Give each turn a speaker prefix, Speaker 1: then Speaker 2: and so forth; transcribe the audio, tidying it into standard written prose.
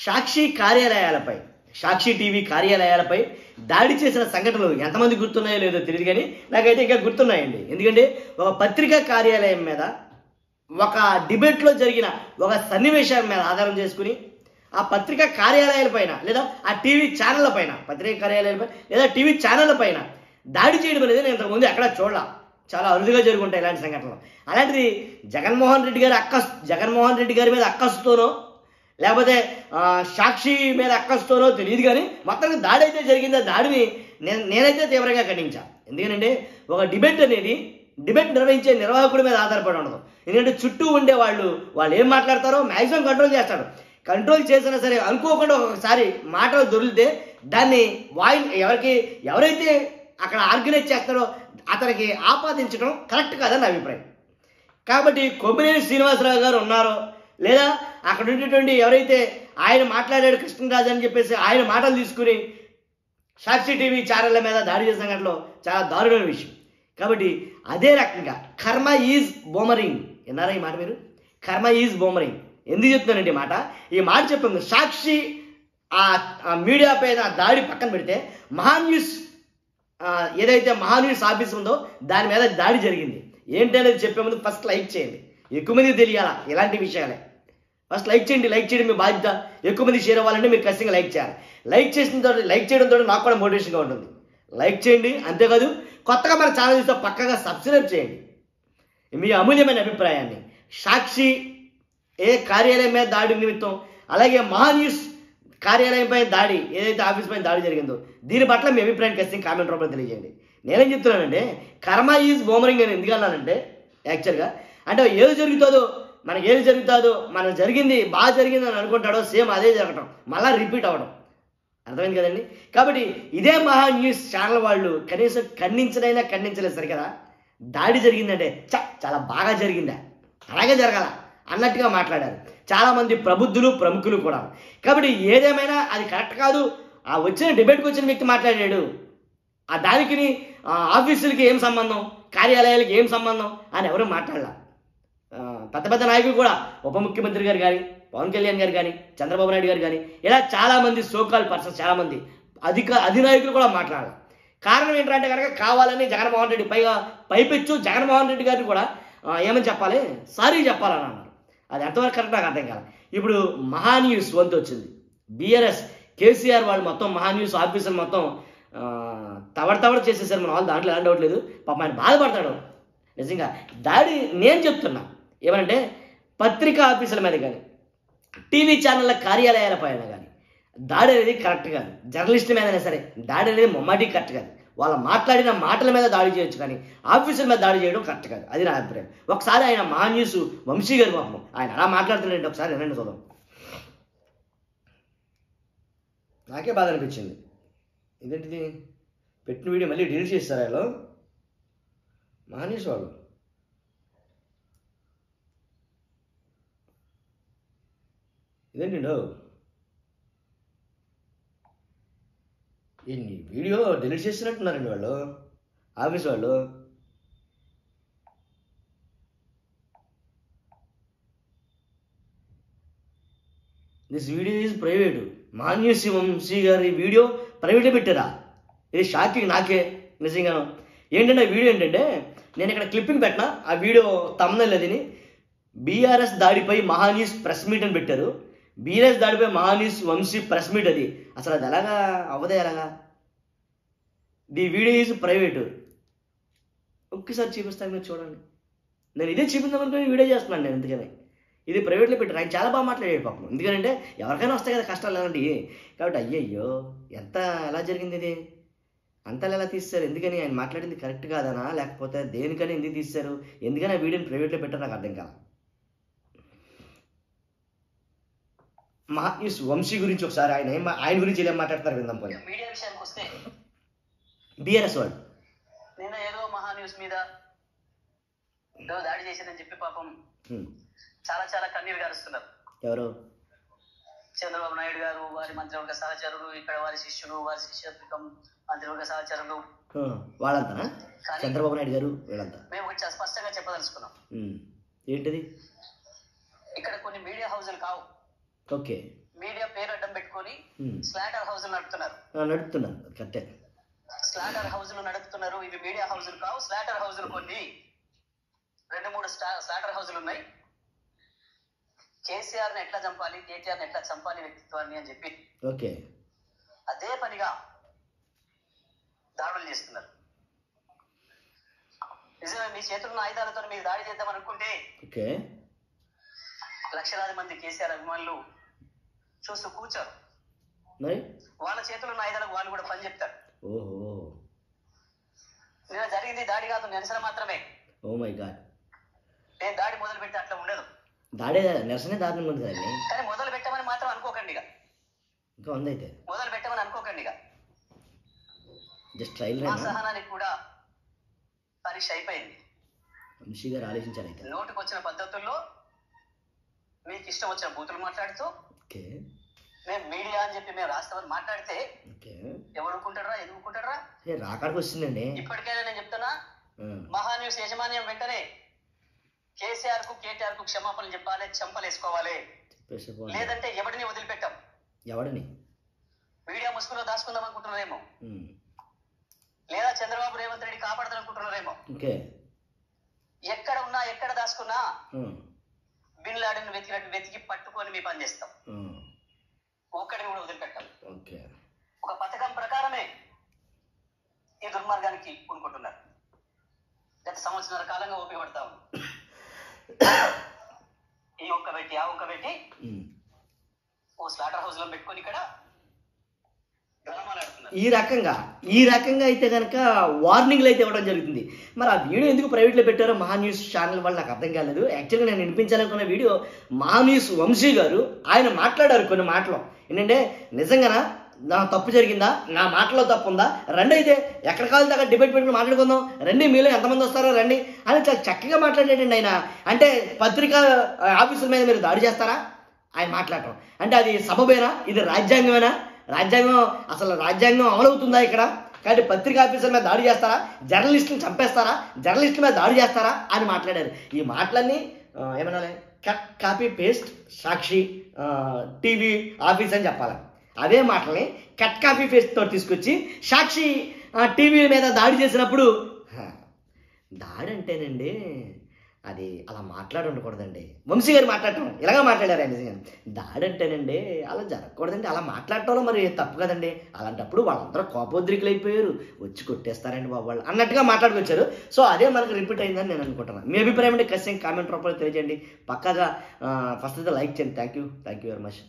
Speaker 1: సాక్షి కార్యాలయాలపై, సాక్షి TV కార్యాలయాలపై దాడి చేసిన సంఘటనలు ఎంతమంది గుర్తున్నాయో లేదో తెలియదు, కానీ నాకైతే ఇంకా గుర్తున్నాయండి. ఎందుకంటే ఒక పత్రికా కార్యాలయం మీద ఒక డిబేట్లో జరిగిన ఒక సన్నివేశం మీద ఆధారం చేసుకుని ఆ పత్రికా కార్యాలయాల పైన లేదా ఆ టీవీ ఛానళ్ళ పైన, పత్రికా కార్యాలయాలపై లేదా టీవీ ఛానళ్ళ పైన దాడి చేయడం అనేది నేను ఇంతకుముందు ఎక్కడా చూడాల. చాలా అరుదుగా జరుగుంటాయి ఇలాంటి సంఘటనలు. అలాంటిది జగన్మోహన్ రెడ్డి గారి మీద అక్కస్తోనో లేకపోతే సాక్షి మీద అక్కస్తోనో తెలియదు, కానీ మొత్తానికి దాడి అయితే జరిగింది. ఆ దాడిని నేనైతే తీవ్రంగా ఖండించాను. ఎందుకంటే ఒక డిబేట్ అనేది డిబేట్ నిర్వహించే నిర్వాహకుడి మీద ఆధారపడి ఉండదు. ఎందుకంటే చుట్టూ ఉండే వాళ్ళు ఏం మాట్లాడతారో మ్యాక్సిమం కంట్రోల్ చేస్తారు. కంట్రోల్ చేసినా సరే అనుకోకుండా ఒకసారి మాటలు దొరికితే దాన్ని ఎవరైతే అక్కడ ఆర్గనైజ్ చేస్తారో అతనికి ఆపాదించడం కరెక్ట్ కాదని నా అభిప్రాయం. కాబట్టి కొమ్మినేని శ్రీనివాసరావు గారు ఉన్నారో లేదా అక్కడ ఉండేటువంటి ఎవరైతే ఆయన మాట్లాడాడు కృష్ణరాజు అని చెప్పేసి ఆయన మాటలు తీసుకుని సాక్షి టీవీ ఛానళ్ళ మీద దాడి చేసిన సంఘటనలో చాలా దారుణమైన విషయం. కాబట్టి అదే రకంగా కర్మ ఈజ్ బూమరింగ్. విన్నారా ఈ మాట మీరు? కర్మ ఈజ్ బూమరింగ్. ఎందుకు చెప్తున్నానండి ఈ మాట చెప్పింది సాక్షి ఆ మీడియా పైన దాడి పక్కన పెడితే మహాన్యూస్ ఏదైతే మహాన్యూస్ ఆఫీస్ ఉందో దాని మీద దాడి జరిగింది. ఏంటనేది చెప్పే ముందు ఫస్ట్ లైక్ చేయండి. ఎక్కువ మందికి తెలియాలా ఇలాంటి విషయాలే. ఫస్ట్ లైక్ చేయడం మీ బాధ్యత. ఎక్కువ మంది షేర్ అవ్వాలంటే మీరు ఖచ్చితంగా లైక్ చేయాలి. లైక్ చేయడంతో నాకు కూడా మోటివేషన్గా ఉంటుంది. లైక్ చేయండి. అంతేకాదు కొత్తగా మన ఛానల్ చూస్తే పక్కగా సబ్స్క్రైబ్ చేయండి. మీ అమూల్యమైన అభిప్రాయాన్ని సాక్షి కార్యాలయం మీద దాడి నిమిత్తం, అలాగే మహాన్యూస్ కార్యాలయంపై దాడి, ఏదైతే ఆఫీస్ పైన దాడి జరిగిందో దీని పట్ల మీ అభిప్రాయం ఖచ్చితంగా కామెంట్ రూపంలో తెలియజేయండి. నేనేం చెప్తున్నానంటే కర్మ ఈజ్ బూమరింగ్ అని ఎందుకు అన్నానంటే యాక్చువల్గా అంటే ఏది జరుగుతుందో మనకు జరిగింది బాగా జరిగింది అని అనుకుంటాడో సేమ్ అదే జరగటం మళ్ళీ రిపీట్ అవ్వడం. అర్థమైంది కదండి? కాబట్టి ఇదే మహా న్యూస్ ఛానల్ వాళ్ళు కనీసం ఖండించలేదు సరికదా. దాడి జరిగిందంటే చాలా బాగా జరిగిందా, అలాగే జరగాల అన్నట్టుగా మాట్లాడారు చాలామంది ప్రముఖులు కూడా. కాబట్టి ఏదేమైనా అది కరెక్ట్ కాదు. ఆ డిబేట్కి వచ్చిన వ్యక్తి మాట్లాడాడు, ఆ దానికి ఆఫీసులకి ఏం సంబంధం, కార్యాలయాలకి ఏం సంబంధం అని ఎవరు మాట్లాడాల. పెద్ద నాయకులు కూడా ఉప ముఖ్యమంత్రి గారు కానీ, పవన్ కళ్యాణ్ గారు కానీ, చంద్రబాబు నాయుడు గారు కానీ, ఇలా చాలామంది సోకాల్ పర్సన్స్, చాలామంది అధినాయకులు కూడా మాట్లాడాలి. కారణం ఏంటంటే కనుక కావాలని జగన్మోహన్ రెడ్డి పైపెచ్చు జగన్మోహన్ రెడ్డి గారిని కూడా ఏమని చెప్పాలి, సారీ చెప్పాలని అన్నారు. అది ఎంతవరకు కరెక్ట్ నాకు అర్థం కాదు. ఇప్పుడు మహాన్యూస్ వంతు వచ్చింది. బీఆర్ఎస్ కేసీఆర్ వాళ్ళు మొత్తం మహాన్యూస్ ఆఫీసులు మొత్తం తవడ చేసేసారు మన వాళ్ళు. దాంట్లో ఎలాంటి డౌట్ లేదు. పాపం ఆయన బాధపడతాడు నిజంగా. దాడి నేను చెప్తున్నా ఏమంటే పత్రికా ఆఫీసుల మీద కానీ టీవీ ఛానళ్ళ కార్యాలయాల పైన కానీ దాడి అనేది కరెక్ట్ కాదు. జర్నలిస్టుల మీదైనా సరే దాడి అనేది మొమ్మాటి కరెక్ట్ కాదు. వాళ్ళు మాట్లాడిన మాటల మీద దాడి చేయొచ్చు, కానీ ఆఫీసుల మీద దాడి చేయడం కరెక్ట్ కాదు. అది నా అభిప్రాయం. ఒకసారి ఆయన మహాన్యూస్ వంశీ గారి పాపం ఆయన అలా మాట్లాడుతున్నాడంటే ఒకసారి వినండి చూద్దాం. నాకే బాధ అనిపించింది. ఇదేంటిది పెట్టిన వీడియో మళ్ళీ డిలీట్ చేస్తారా ఇలా మహాన్యూస్ వాళ్ళు? ఇదేంటిండో ఎన్ని వీడియో డిలీట్ చేస్తున్నట్టున్నారండి వాళ్ళు ఆఫీస్ వాళ్ళు. This video is private. Mahaa News Vamsi గారి వీడియో ప్రైవేటే పెట్టారా? ఇది షాకింగ్ నాకే నిజంగాను. ఏంటంటే ఆ వీడియో ఏంటంటే నేను ఇక్కడ క్లిప్పింగ్ పెట్టినా, ఆ వీడియో తమ్నెల్ అదిని బీఆర్ఎస్ దాడిపై మహాన్యూస్ ప్రెస్ మీట్ అని పెట్టారు. బీఆర్ఎస్ దాడిపై మహాన్యూస్ వంశీ ప్రెస్ మీట్. అది అసలు అది ఎలాగా అవ్వదే ఎలాగా? The video is private. ఒక్కసారి చూపిస్తాను మీరు చూడండి. నేను ఇదే చూపిందామనుకుని వీడియో చేస్తున్నాను నేను. ఎందుకని ఇది ప్రైవేట్లో పెట్టారు. ఆయన చాలా బాగా మాట్లాడాడు పాపం. ఎందుకంటే ఎవరికైనా వస్తాయి కదా కష్టాలు అలాంటివి. కాబట్టి అయ్యయ్యో ఎలా జరిగింది ఇది, అంతలా ఎలా తీస్తారు? ఎందుకని ఆయన మాట్లాడింది కరెక్ట్ కాదనా, లేకపోతే దేనికని ఎందుకు తీస్తారు, ఎందుకని ఆ వీడియోని ప్రైవేట్లో పెట్టారు నాకు అర్థం కాదు. మహాన్యూస్ వంశీ గురించి ఒకసారి ఆయన గురించి ఏం మాట్లాడతారు విందాం. పోయి
Speaker 2: మీడియా విషయానికి వస్తే
Speaker 1: బీఆర్ఎస్ వాళ్ళు
Speaker 2: నేను ఏదో మహాన్యూస్ మీద ఏదో దాడి చేసేదని చెప్పి పాపం చాలా కన్నీరు గారుస్తున్నారు.
Speaker 1: ఎవరు?
Speaker 2: చంద్రబాబు నాయుడు గారు, వారి మంత్రివర్గ సహచరులు, ఇక్కడ వారి శిష్యులు, వారి శిష్యత్వం మంత్రివర్గ సహచరులు
Speaker 1: వాళ్ళంతా. చంద్రబాబు నాయుడు గారు వీళ్ళంతా
Speaker 2: మేము ఒకటి స్పష్టంగా చెప్పదలుచుకున్నాం.
Speaker 1: ఏంటిది?
Speaker 2: ఇక్కడ కొన్ని మీడియా హౌజులు కావు.
Speaker 1: ఓకే.
Speaker 2: మీడియా పేరు పెట్టుకొని స్లాటర్ హౌస్ నడుపుతున్నారు.
Speaker 1: కరెక్టే.
Speaker 2: స్లాటర్ హౌస్లు నడుపుతున్నారు. ఇవి మీడియా హౌస్లు కావు, స్లాటర్ హౌస్లు. కొన్ని 2-3 స్లాటర్ హౌస్లు ఉన్నాయి. కేసీఆర్ ని ఎట్లా చంపాలి, కేటీఆర్ ని ఎట్లా చంపాలి వ్యక్తిత్వాన్ని అని చెప్పి
Speaker 1: ఓకే
Speaker 2: అదే పనిగా దాడులు చేస్తున్నారు. నిజమే, మీ చేతుల్లో ఆయుధాలతో మీరు దాడి చేద్దాం అనుకుంటే లక్షలాది మంది కేసీఆర్ అభిమానులు చూస్తూ కూర్చోరు. వాళ్ళ చేతుల్లో ఉన్న ఆయుధాలకు వాళ్ళు కూడా పని చెప్తారు. నిన్న జరిగింది దాడి కాదు, నిరసన మాత్రమే. నేను దాడి మొదలు పెడితే అట్లా ఉండదు. కానీ మొదలు పెట్టమని మాత్రం అనుకోకండి. మొదలు పెట్టమని అనుకోకండి. మా సహనానికి కూడా పరీక్ష అయిపోయింది. నోటికి వచ్చిన పద్ధతుల్లో మీకు ఇష్టం వచ్చిన బూతులు మాట్లాడుతూ మేము మీడియా అని చెప్పి మేము రాస్తామని మాట్లాడితే ఎవరు ఊరుకుంటారా, ఎదుర్కొంటారా? ఇప్పటికైనా నేను చెప్తున్నా, మహాన్యూస్ యాజమాన్యం వెంటనే కేసీఆర్ కు కేటీఆర్ కు క్షమాపణలు చెప్పాలి, చెంపలేసుకోవాలి. లేదంటే ఎవడిని వదిలిపెట్టాం. మీడియా ముసుగులో దాచుకుందాం అనుకుంటున్నారేమో, లేదా చంద్రబాబు రేవంత్ రెడ్డి కాపాడతారు అనుకుంటున్నారేమో. ఎక్కడ ఉన్నా ఎక్కడ దాచుకున్నా బిన్ లాడెన్ వెతికినట్టు వెతికి పట్టుకొని మీ పని చేస్తాం. ఒక్కడిని కూడా వదిలిపెట్టాం. ఒక పథకం ప్రకారమే ఈ దుర్మార్గానికి పూనుకుంటున్నారు. గత సంవత్సరాల కాలంగా ఉపయోగపడతా ఉంది. ఈ ఒక్క పెట్టి ఆ ఒక్క పెట్టి ఓ స్లాటర్ హౌస్ లో పెట్టుకొని ఇక్కడ
Speaker 1: ఈ రకంగా అయితే కనుక వార్నింగ్లు అయితే ఇవ్వడం జరుగుతుంది. మరి ఆ వీడియో ఎందుకు ప్రైవేట్లో పెట్టారో మహా న్యూస్ ఛానల్ వాళ్ళు నాకు అర్థం కాలేదు. యాక్చువల్గా నేను వినిపించాలనుకున్న వీడియో మహా న్యూస్ వంశీ గారు ఆయన మాట్లాడారు కొన్ని మాటలు. ఏంటంటే నిజంగానా నా తప్పు జరిగిందా, నా మాటలో తప్పు ఉందా, రండి అయితే ఎక్కడ కావాలి అక్కడ డిబేట్ పెట్టుకుని మాట్లాడుకుందాం, రండి మీలో ఎంతమంది వస్తారో రండి అని చాలా చక్కగా మాట్లాడేటండి ఆయన. అంటే పత్రికా ఆఫీసుల మీద మీరు దాడి చేస్తారా ఆయన మాట్లాడటం అంటే అది సబబేనా? ఇది రాజ్యాంగమేనా? రాజ్యాంగం అమలవుతుందా ఇక్కడ? కాబట్టి పత్రికా ఆఫీసర్ మీద దాడి చేస్తారా, జర్నలిస్టులను చంపేస్తారా, జర్నలిస్టుల మీద దాడి చేస్తారా అని మాట్లాడారు. ఈ మాటలన్నీ ఏమన్నా కట్ కాపీ పేస్ట్ సాక్షి టీవీ ఆఫీస్ అని చెప్పాలి. అదే మాటల్ని కట్ కాపీ పేస్ట్ తోటి తీసుకొచ్చి సాక్షి టీవీ మీద దాడి చేసినప్పుడు దాడి అంటేనండి అది అలా ఉండకూడదండి. వంశీ గారు మాట్లాడటం ఇలాగా మాట్లాడారు ఆయన. నిజంగా దాడి అంటేనండి అలా జరగకూడదండి. అలా మాట్లాడటంలో మరి తప్పు కదండి. అలాంటప్పుడు వాళ్ళందరూ కోపోద్రికులు అయిపోయారు, వచ్చి కొట్టేస్తారండి బాబు వాళ్ళు అన్నట్టుగా మాట్లాడుకొచ్చారు. సో అదే మనకు రిపీట్ అయిందని నేను అనుకుంటున్నాను. మీ అభిప్రాయం అంటే ఖచ్చితంగా కామెంట్ రూపంలో తెలియజేయండి. పక్కాగా ఫస్ట్ అయితే లైక్ చేయండి. Thank you very much.